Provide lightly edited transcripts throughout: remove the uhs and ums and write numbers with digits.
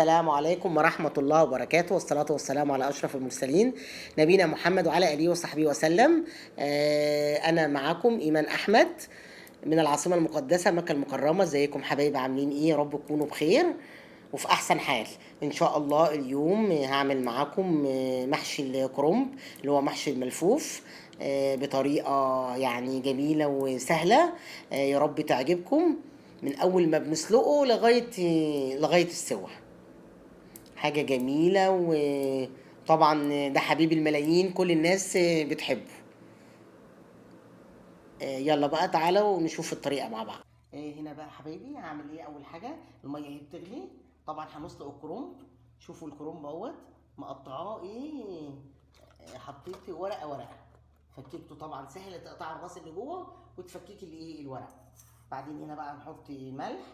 السلام عليكم ورحمة الله وبركاته، والصلاة والسلام على أشرف المرسلين نبينا محمد وعلى آله وصحبه وسلم. أنا معاكم إيمان أحمد من العاصمة المقدسة مكة المكرمة. ازيكم حبايبي؟ عاملين إيه؟ يا رب تكونوا بخير وفي أحسن حال إن شاء الله. اليوم هعمل معاكم محشي الكرنب اللي هو محشي الملفوف بطريقة يعني جميلة وسهلة. يا رب تعجبكم من أول ما بنسلقه لغاية السوا. حاجة جميلة، وطبعا ده حبيب الملايين، كل الناس بتحبه. يلا بقى تعالوا نشوف الطريقة مع بعض. هنا بقى حبايبي هعمل ايه؟ اول حاجة المية اهي بتغلي، طبعا هنسلق الكرنب. شوفوا الكرنب اهوت مقطعاه ايه. حطيت ورقة ورقة، فككته طبعا سهل تقطع الراس اللي جوه وتفككي الايه الورق. بعدين هنا بقى نحط ملح،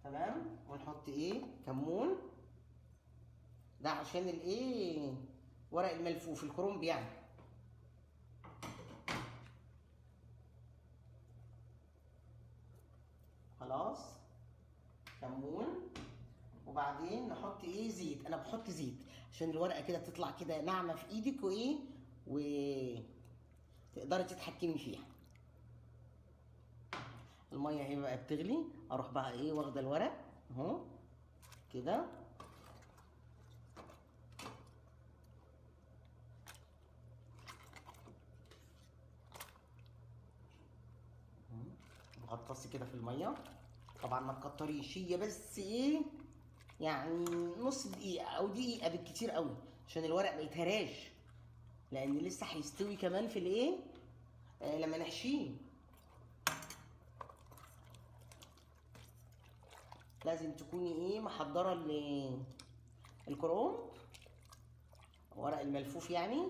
تمام، ونحط ايه كمون، ده عشان الايه ورق الملفوف الكرنب يعني. خلاص كمون. وبعدين نحط ايه زيت، انا بحط زيت عشان الورقه كده تطلع كده ناعمه في ايدك وايه وتقدري تتحكمي فيها. الميه اهي بقى بتغلي، اروح بقى ايه واخده الورق اهو كده، غطسي كده في الميه. طبعا ما تكتريش، هي بس ايه يعني نص دقيقه او دقيقه بالكتير قوي عشان الورق ما يتهراش، لان لسه هيستوي كمان في الايه لما نحشيه. لازم تكوني ايه محضره الكرنب ورق الملفوف يعني،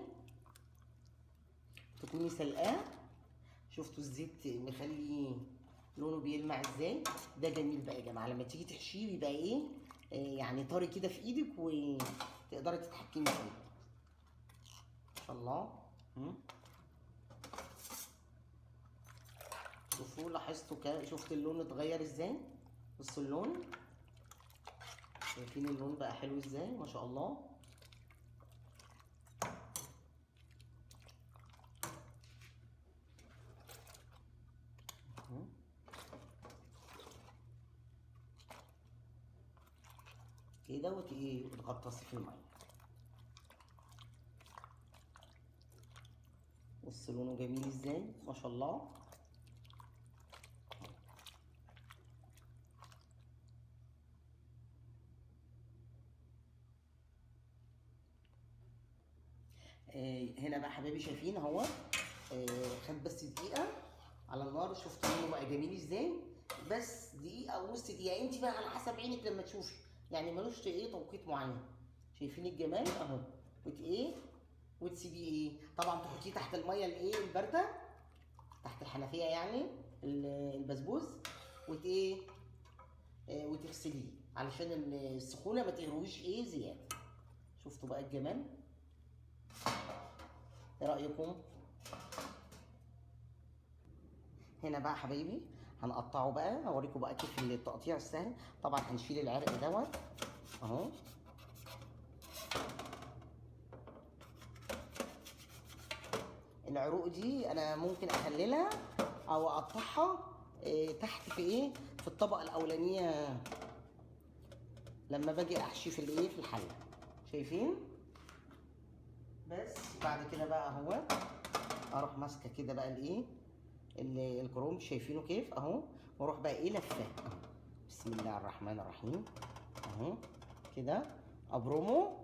تكوني سلقاه. شفتوا الزيت مخلي لونه بيلمع ازاي؟ ده جميل بقى يا جماعه، لما تيجي تحشيه يبقى ايه يعني طري كده في ايدك وتقدري تتحكمي فيه ان شاء الله. شوفوا لاحظتوا شفت اللون اتغير ازاي؟ بصوا اللون، شايفين اللون بقى حلو ازاي؟ ما شاء الله. كده ايه وتغطسي في الميه. بص لونه جميل ازاي ما شاء الله. هنا بقى حبايبي شايفين اهو خد بس دقيقه على النار. شفتوا لونه بقى جميل ازاي؟ بس دقيقه او نص دقيقه، انت بقى على حسب عينك لما تشوفي، يعني ملوش ايه توقيت معين. شايفين الجمال اهو. ايه وتسيبيه ايه طبعا تحطيه تحت الميه الايه البارده، تحت الحنفيه يعني البسبوس، ايه وتغسليه علشان السخونه ما تهرويش ايه زياده. شفتوا بقى الجمال؟ ايه رايكم؟ هنا بقى حبايبي هنقطعه بقى، هوريكم بقى كيف التقطيع السهل. طبعا هنشيل العرق دوت اهو، العروق دي انا ممكن اخللها او اقطعها تحت في ايه في الطبقه الاولانيه لما باجي احشي في الايه في الحله. شايفين؟ بس بعد كده بقى اهو اروح ماسكه كده بقى الايه الكرنب، شايفينه كيف اهو، واروح بقى ايه لفاه اهو. بسم الله الرحمن الرحيم اهو كده، ابرمه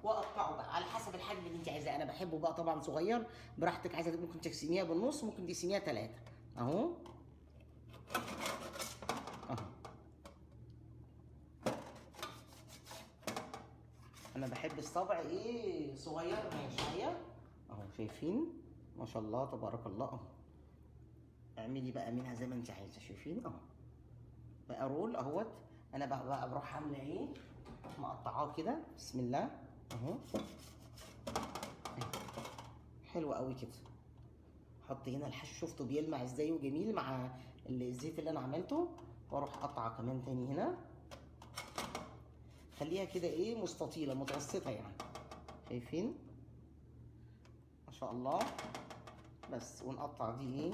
واقطعه بقى على حسب الحجم اللي انت عايزاه. انا بحبه بقى طبعا صغير، براحتك، عايزه ممكن تقسميها بالنص، ممكن تقسميها 3 اهو اهو. انا بحب الصبع ايه صغير شويه اهو. شايفين؟ ما شاء الله تبارك الله اهو. اعملي بقى منها زي ما انت عايزه. شايفين اهو بقى رول اهوت. انا بقى بروح عامله ايه مقطعاه كده بسم الله اهو. حلو قوي كده. حط هنا الحشو، شفتوا بيلمع ازاي وجميل مع الزيت اللي انا عملته. واروح قطعه كمان تاني هنا. خليها كده ايه مستطيله متوسطه يعني، شايفين ما شاء الله. بس ونقطع دي ايه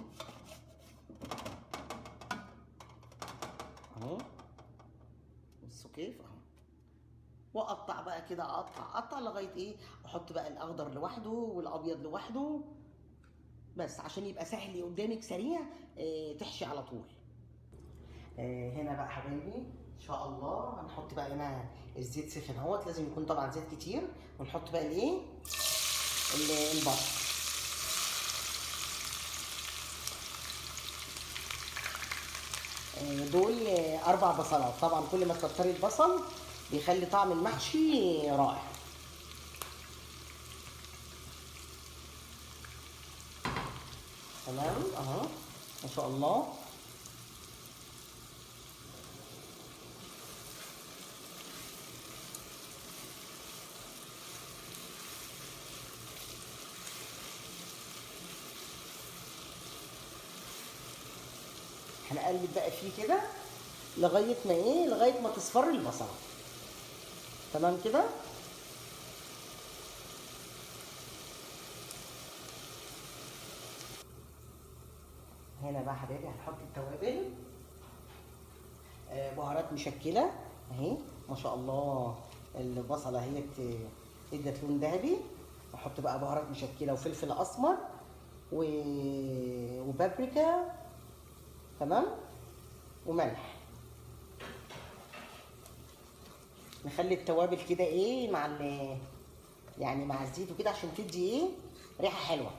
اهو، بصوا كيف اهو. واقطع بقى كده، اقطع لغايه ايه، احط بقى الاخضر لوحده والابيض لوحده، بس عشان يبقى سهل قدامك سريع تحشي على طول. هنا بقى حبايبي ان شاء الله هنحط بقى هنا الزيت سخن اهوت، لازم يكون طبعا زيت كتير. ونحط بقى الايه البصل. دول 4 بصلات. طبعا كل ما تكتري البصل بيخلي طعم المحشي رائع. تمام اهو ما شاء الله. هنقلب بقى فيه كده لغايه ما ايه، لغايه ما تصفر البصله. تمام كده. هنا بقى حبايبي هنحط التوابل. بهارات مشكله اهي ما شاء الله. البصله هي ادت لون ذهبي. احط بقى بهارات مشكله وفلفل اسمر وبابريكا، تمام، وملح. نخلي التوابل كده ايه مع يعني مع الزيت وكده عشان تدي ايه ريحه حلوه.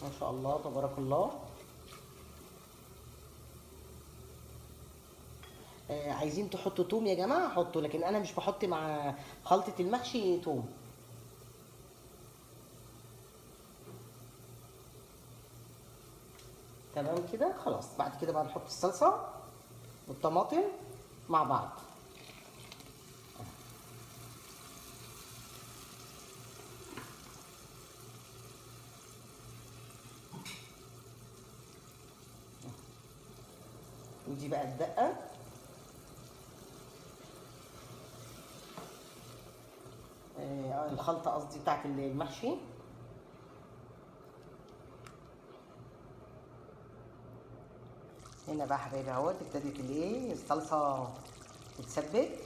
ما شاء الله تبارك الله. عايزين تحطوا توم يا جماعه حطوا، لكن انا مش بحط مع خلطه المحشي توم. تمام كده خلاص. بعد كده بقى نحط الصلصه والطماطم مع بعض. ودي بقى الدقه. الخلطه قصدي بتاعت المحشي. هنا بقى حبايبي اهوت ابتدت الايه الصلصه تتسبك.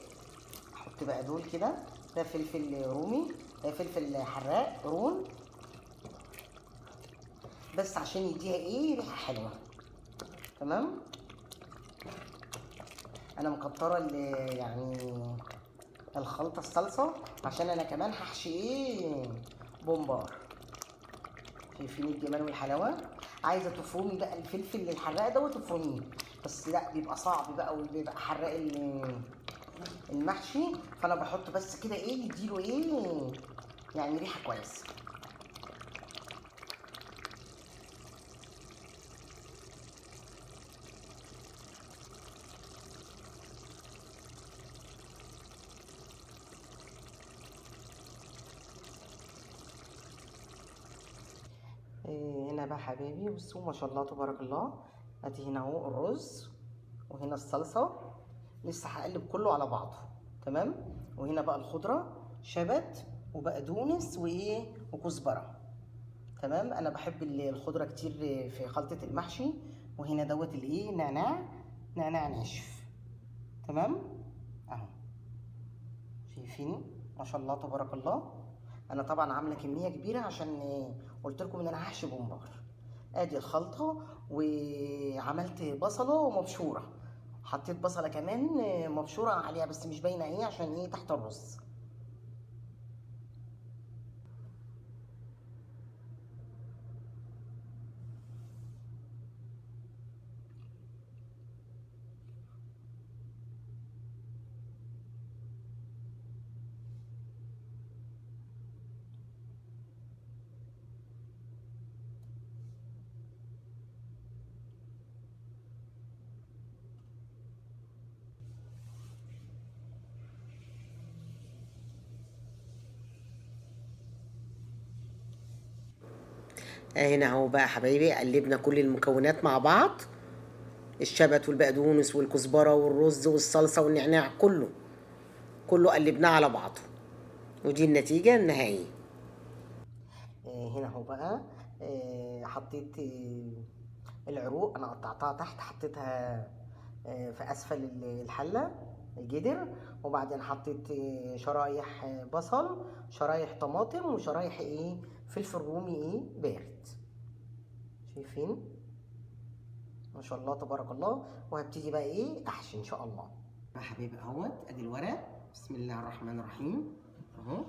احط بقى دول كده. ده فلفل رومي، فلفل حراق رون، بس عشان يديها ايه ريحه حلوه. تمام. انا مكتره يعني الخلطه الصلصه عشان انا كمان هحشي ايه بومبار. شايفين الجمال والحلاوه. عايزه تفرمي بقى الفلفل الحراق ده وتفرميه، بس لا بيبقى صعب بقى وبيبقى حراق المحشي. فانا بحط بس كده ايه يديله ايه يعني ريحه كويسه. هنا بقى حبايبي بصوا ما شاء الله تبارك الله. ادي هنا اهو الرز، وهنا الصلصه. لسه هقلب كله على بعضه. تمام. وهنا بقى الخضره شبت وبقدونس وايه وكزبره. تمام. انا بحب الخضره كتير في خلطه المحشي. وهنا دوت الايه نعناع ناشف. تمام اهو. شايفين ما شاء الله تبارك الله. انا طبعا عامله كميه كبيره عشان قلت لكم ان انا هحشي بومبار. ادي الخلطه. وعملت بصله مبشوره. حطيت بصله كمان مبشوره عليها بس مش باينه ايه عشان ايه تحت الرز. هنا اهو بقى حبايبي قلبنا كل المكونات مع بعض، الشبت والبقدونس والكزبره والرز والصلصه والنعناع، كله قلبناه على بعضه، ودي النتيجه النهائيه. هنا اهو بقى حطيت العروق، انا قطعتها تحت، حطيتها في اسفل الحله الجدر، وبعدين حطيت شرايح بصل، شرايح طماطم، وشرايح فلفل رومي بارد. شايفين؟ ما شاء الله تبارك الله. وهبتدي بقى احشي ان شاء الله. يا حبيبي اهوت ادي الورق، بسم الله الرحمن الرحيم اهو.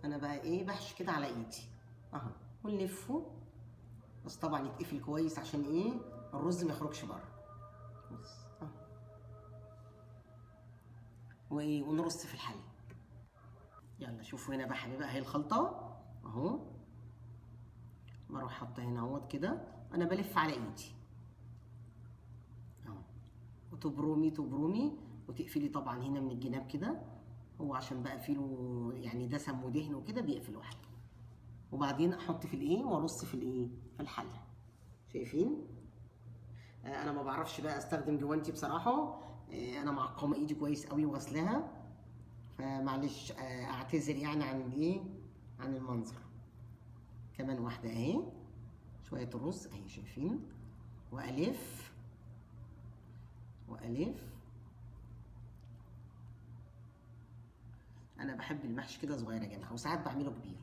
انا بقى بحشي كده على ايدي اهو، ونلفه، بس طبعا يتقفل كويس عشان الرز ما يخرجش بره. بص اهو، ونرص في الحله. يلا شوفوا هنا بقى حبيبي اهي الخلطه اهو، بروح حاطه هنا اهوت كده، انا بلف على ايدي اهو، وتبرومي وتقفلي طبعا هنا من الجناب كده، هو عشان بقى فيه يعني دسم ودهن وكده بيقفل لوحده. وبعدين احط في وارص في الحله. شايفين؟ انا ما بعرفش بقى استخدم جوانتي بصراحه، انا معقمه ايدي كويس قوي وغسلاها، فمعلش اعتذر يعني عن المنظر. كمان واحده اهي، شويه الرز اهي، شايفين؟ والف. انا بحب المحشي كده صغير يا جماعه، وساعات بعمله كبير.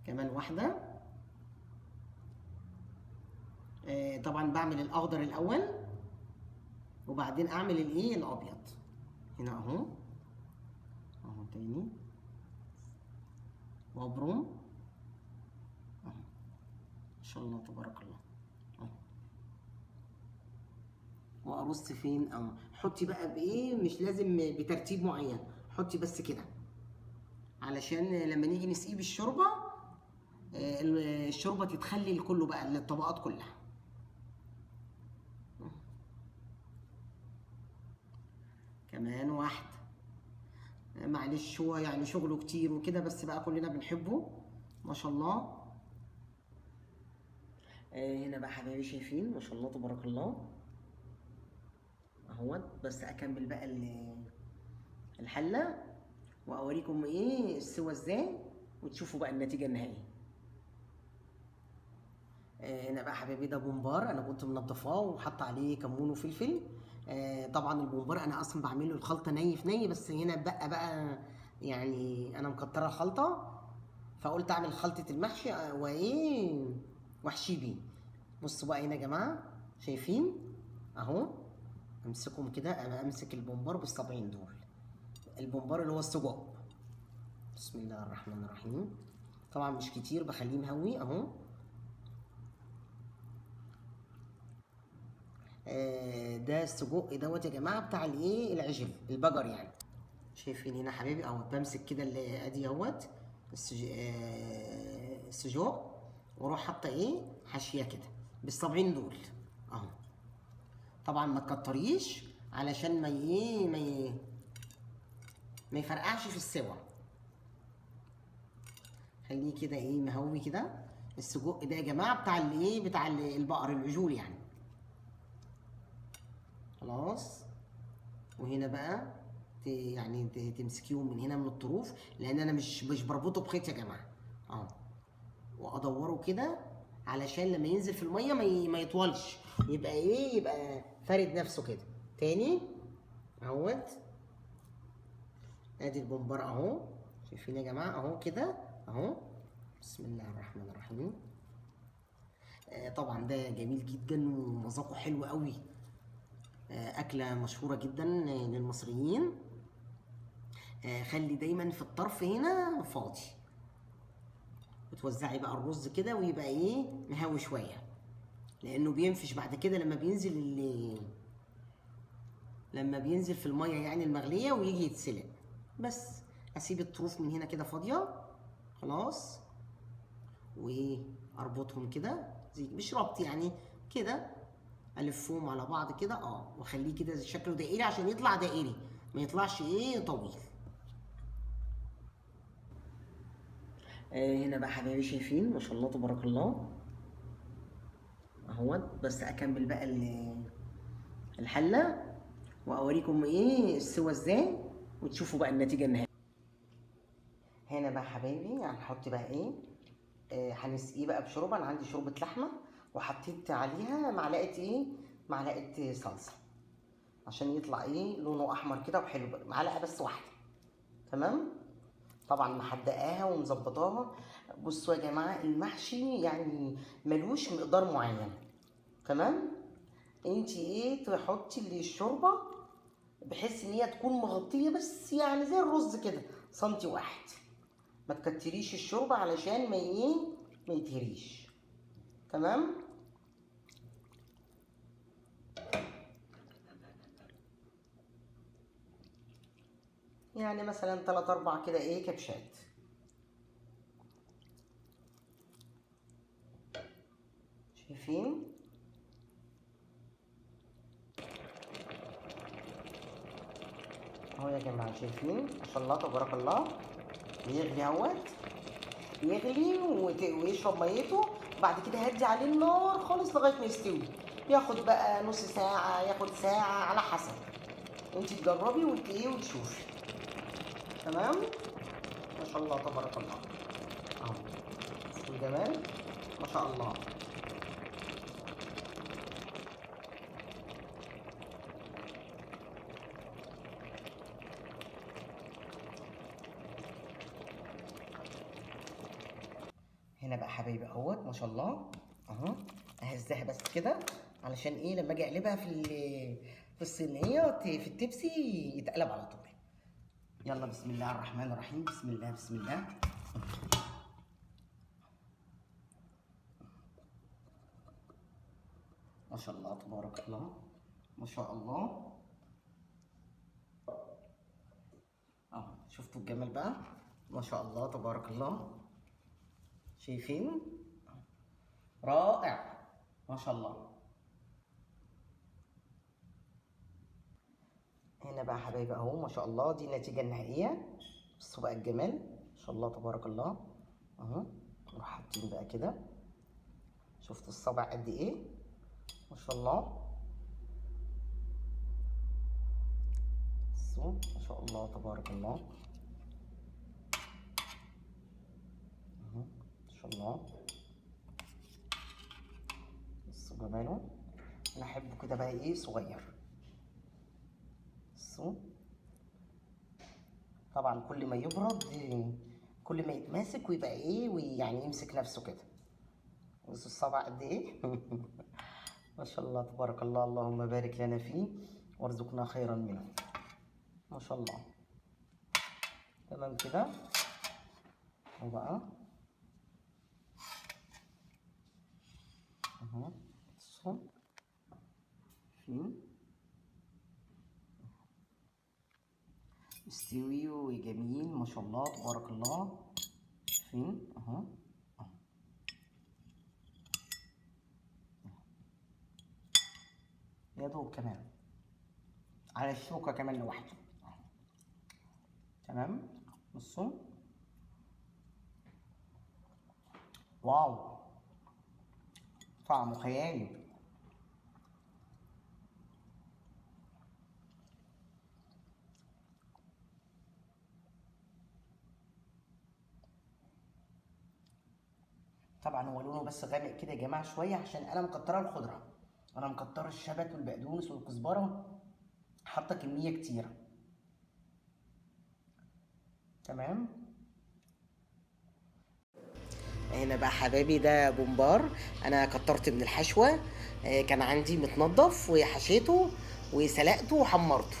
كمان واحده. طبعا بعمل الاخضر الاول، وبعدين اعمل الابيض. هنا اهو تاني، وابرم اهو، ما شاء الله تبارك الله اهو. وارص فين اهو. حطي بقى مش لازم بترتيب معين، حطي بس كده علشان لما نيجي نسقيه بالشوربه الشوربه تتخلل كله بقى للطبقات كلها. كمان واحده. معلش هو يعني شغله كتير وكده، بس بقى كلنا بنحبه ما شاء الله. هنا بقى حبايبي شايفين ما شاء الله تبارك الله اهوت. بس اكمل بقى الحله واوريكم السوا ازاي، وتشوفوا بقى النتيجه النهائيه. هنا بقى حبايبي ده بومبار، انا كنت منضفاه وحط عليه كمون وفلفل. طبعا البومبار انا اصلا بعمله الخلطه ني في ني، بس هنا بقى يعني انا مكتره الخلطه، فقلت اعمل خلطه المحشي واحشيه بيه. بصوا بقى هنا يا جماعه، شايفين اهو؟ امسكهم كده، انا امسك البومبار بالصابعين دول، البومبار اللي هو السجق. بسم الله الرحمن الرحيم. طبعا مش كتير، بخليه مهوي اهو. ده السجق دوت يا جماعه بتاع العجل البجر يعني. شايفين هنا حبايبي اهو، بمسك كده اللي ادي اهوت السجق، واروح حاطه حاشيه كده بالصابعين دول اهو. طبعا ما تكتريش علشان ما يفرقعش في السوا، خليه كده مهوي كده. السجق ده يا جماعه بتاع البقر العجول يعني. خلاص. وهنا بقى يعني تمسكيهم من هنا من الطروف، لان انا مش بربطه بخيط يا جماعه اهو، وادوره كده علشان لما ينزل في الميه ما يطولش، يبقى يبقى فارد نفسه كده. تاني اهوت، ادي البومبار اهو، شايفين يا جماعه اهو كده اهو. بسم الله الرحمن الرحيم. طبعا ده جميل جدا ومذاقه حلو قوي، اكله مشهوره جدا للمصريين. خلي دايما في الطرف هنا فاضي، وتوزعي بقى الرز كده ويبقى مهوي شويه، لانه بينفش بعد كده لما بينزل في الميه يعني المغليه ويجي يتسلق. بس اسيب الطروف من هنا كده فاضيه خلاص، واربطهم كده زي مش ربط يعني كده، الفهم على بعض كده واخليه كده شكله دائري عشان يطلع دائري، ما يطلعش طويل. هنا بقى حبايبي شايفين ما شاء الله تبارك الله اهوت. بس اكمل بقى الحله واوريكم ايه السوا ازاي وتشوفوا بقى النتيجه النهائيه. هنا بقى حبايبي هنحط بقى ايه، هنسقيه بقى بشوربه. انا عندي شوربه لحمه وحطيت عليها معلقه ايه، معلقه صلصه عشان يطلع ايه لونه احمر كده وحلو بقى. معلقه بس واحده تمام. طبعا محدقاها ومظبطاها. بصوا يا جماعه المحشي يعني ملوش مقدار معين تمام. انتي ايه تحطي اللي الشوربه بحيث ان هي تكون مغطيه بس يعني زي الرز كده سنتي واحد. ما تكتريش الشوربه علشان ما يتهريش تمام. يعني مثلا 3 4 كده ايه كبشات. شايفين اهو يا جماعه، شايفين ما شاء الله تبارك الله. بيغلي اهوت، يغلي ويشرب ميته. بعد كده هدي عليه النار خالص لغايه ما يستوي. ياخد بقى نص ساعه، ياخد ساعه على حسب. انت تجربي وتشوفي تمام. ما شاء الله تبارك الله اهو. بصوا الجمال ما شاء الله. هنا بقى حبايبي اهوت ما شاء الله اهو. اهزها بس كده علشان ايه لما اجي اقلبها في الصينيه في التبسي يتقلب على طول. يلا بسم الله الرحمن الرحيم. بسم الله بسم الله. ما شاء الله تبارك الله ما شاء الله اهو. شفتوا الجمال بقى ما شاء الله تبارك الله. شايفين رائع ما شاء الله. هنا بقى حبايبي اهو ما شاء الله دي النتيجه النهائيه. بصوا بقى الجمال ما شاء الله تبارك الله اهو. نروح حاطين بقى كده. شفتوا الصبع قد ايه ما شاء الله. بصوا ما شاء الله تبارك الله اهو ما شاء الله. بصوا جماله. انا احبه كده بقى ايه صغير. بصوا طبعا كل ما يبرد كل ما يتماسك ويبقى ايه ويعني يمسك نفسه كده. بصوا الصبع قد ايه ما شاء الله تبارك الله. اللهم بارك لنا فيه وارزقنا خيرا منه ما شاء الله. تمام كده. وبقى اهو بصوا فين مستوي وجميل ما شاء الله تبارك الله. فين اهو يا دوب كمان على الشوكة كمان لوحده تمام. بصوا واو طعمه خيالي. طبعا هو لونه بس غامق كده يا جماعه شويه عشان انا مكتره الخضره. انا مكتره الشبت والبقدونس والكزبره، حاطه كميه كتيره تمام. هنا بقى حبايبي ده بومبار. انا كترت من الحشوه. كان عندي متنضف وحشيته وسلقته وحمرته.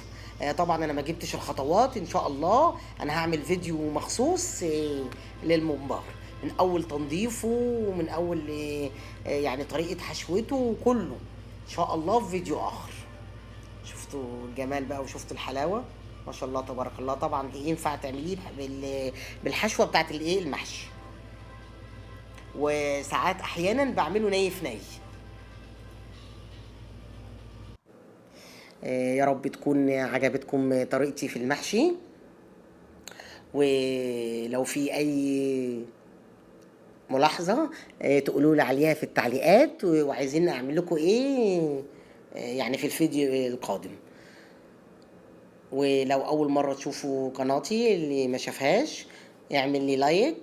طبعا انا ما جبتش الخطوات. ان شاء الله انا هعمل فيديو مخصوص للممبار من اول تنظيفه ومن اول يعني طريقه حشوته كله ان شاء الله في فيديو اخر. شفتوا الجمال بقى وشفتوا الحلاوه ما شاء الله تبارك الله. طبعا ينفع تعمليه بالحشوه بتاعت الايه المحشي. وساعات احيانا بعمله ني في ني. يا رب تكون عجبتكم طريقتي في المحشي. ولو في اي ملاحظة تقولوا لي عليها في التعليقات، وعايزين اعمل لكم ايه يعني في الفيديو القادم. ولو اول مرة تشوفوا قناتي اللي ما شافهاش، اعمل لي لايك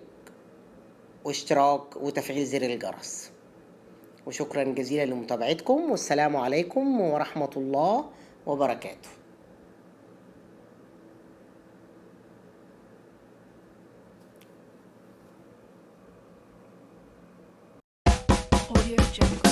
واشتراك وتفعيل زر الجرس. وشكرا جزيلا لمتابعتكم، والسلام عليكم ورحمة الله وبركاته. Audio Jungle.